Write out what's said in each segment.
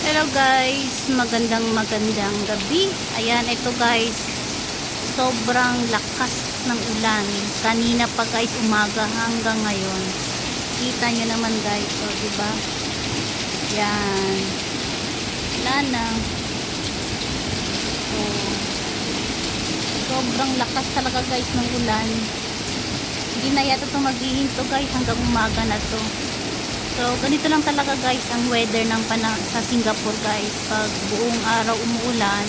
Hello guys, magandang gabi. Ayan, ito guys, sobrang lakas ng ulan. Kanina pa guys, umaga hanggang ngayon. Kita nyo naman guys, o diba? Yan. Wala na. So, sobrang lakas talaga guys ng ulan. Hindi na yata ito maghihinto guys hanggang umaga na to. So, ganito lang talaga guys ang weather ng sa Singapore guys. Pag buong araw umuulan,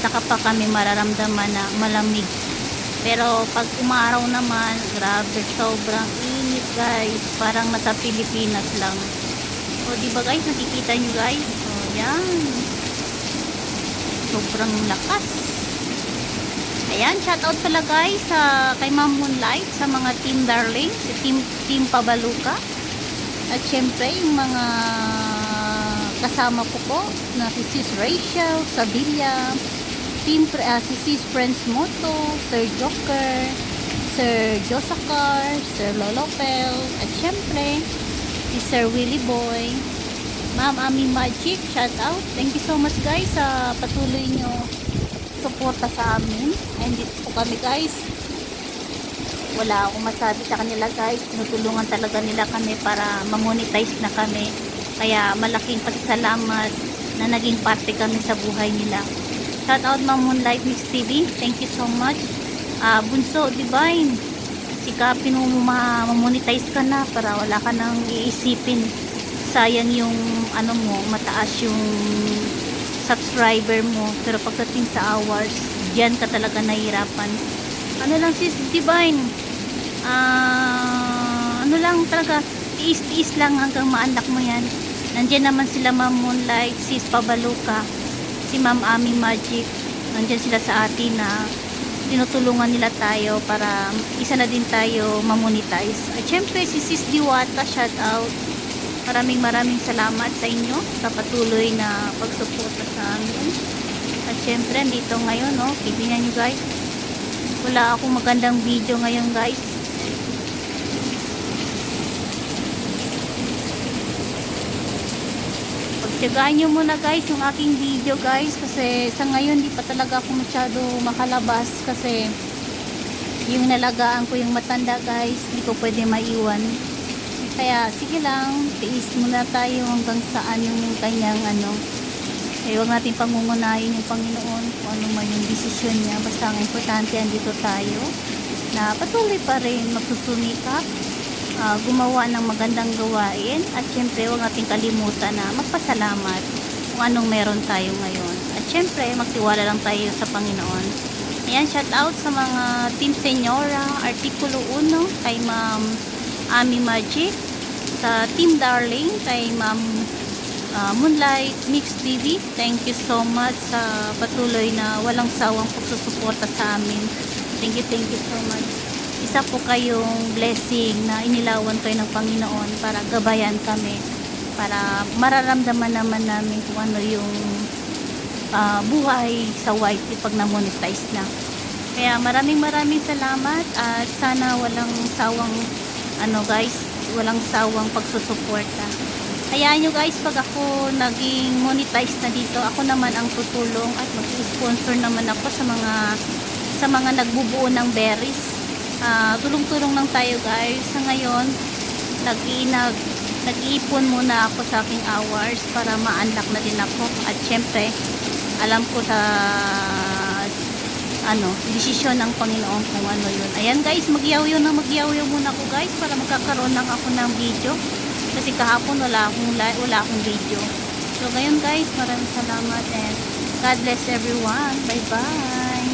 saka pa kami mararamdaman na malamig. Pero pag umaraw naman, grabe, sobrang init guys. Parang nasa Pilipinas lang. O, diba guys, nakikita nyo guys? O, yan. Sobrang lakas. Ayan, shoutout pala guys kay Ma'am Moonlight, sa mga Team Darling, si Team Pabaluka. At syempre, yung mga kasama ko po na si Sis Rachel, Sabilla, si Sis Friends Moto, Sir Joker, Sir Josacar, Sir Lolopel, at syempre, si Sir Willie Boy, Ma'am Ami Magic, shout out. Thank you so much guys sa patuloy nyo suporta sa amin. And dito po kami guys. Wala akong masabi sa kanila guys. Tinutulungan talaga nila kami para ma-monetize na kami. Kaya malaking pasalamat na naging parte kami sa buhay nila. Shout out Ma'am Moonlight Mix TV. Thank you so much. Bunso Divine, sikapin mo ma-monetize ka na para wala ka nang iisipin. Sayang yung ano mo, mataas yung subscriber mo. Pero pagdating sa hours, diyan ka talaga nahihirapan. Ano lang sis Divine, ano lang talaga, tiis-tiis lang hanggang ma-unlock mo yan. Nandiyan naman sila Ma'am Moonlight, sis Pabaluka, si Ma'am Ami Magic. Nandiyan sila sa atin na tinutulungan nila tayo para isa na din tayo ma-monetize. At syempre si sis Diwata, shout out. Maraming salamat sa inyo sa patuloy na pagsuporta sa amin. At syempre dito ngayon, no, tignan nyo guys, wala akong magandang video ngayon guys. Pagtyagaan nyo muna guys yung aking video guys, kasi sa ngayon di pa talaga ako masyado makalabas kasi yung nalagaan ko yung matanda guys, hindi ko pwede maiwan. Kaya sige lang, tiis muna tayo hanggang saan yung kanyang ano. Huwag natin pangungunahin yung Panginoon kung ano man yung desisyon niya. Basta ang importante, andito tayo na patuloy pa rin magsusumikap, gumawa ng magandang gawain, at syempre huwag natin kalimutan na magpasalamat kung anong meron tayo ngayon. At syempre magtiwala lang tayo sa Panginoon. Ayan, shout out sa mga Team Senyora, Artikulo 1, kay Ma'am Ami Magic, sa Team Darling, kay Ma'am Moonlight Mix TV. Thank you so much sa patuloy na walang sawang pagsusuporta sa amin. Thank you so much. Isa po kayong blessing na inilawan kayo ng Panginoon para gabayan kami, para mararamdaman naman namin kung ano yung buhay sa YT pag na-monetize na. Kaya maraming salamat, at sana walang sawang ano guys, walang sawang pagsusuporta. Hayaan nyo guys, pag ako naging monetize na dito, ako naman ang tutulong at mag-sponsor naman ako sa mga nagbubuo ng berries. Tulong-tulong lang tayo guys. Sa ngayon, nag-iipon muna ako sa aking hours para ma-unlock na din ako. At syempre, alam ko sa desisyon ng Panginoon kung ano yun. Ayan guys, magyaw-yaw muna ako guys para magkakaroon lang ako ng video. Kasi kahapon wala akong video. So ngayon guys, maraming salamat and God bless everyone. Bye bye.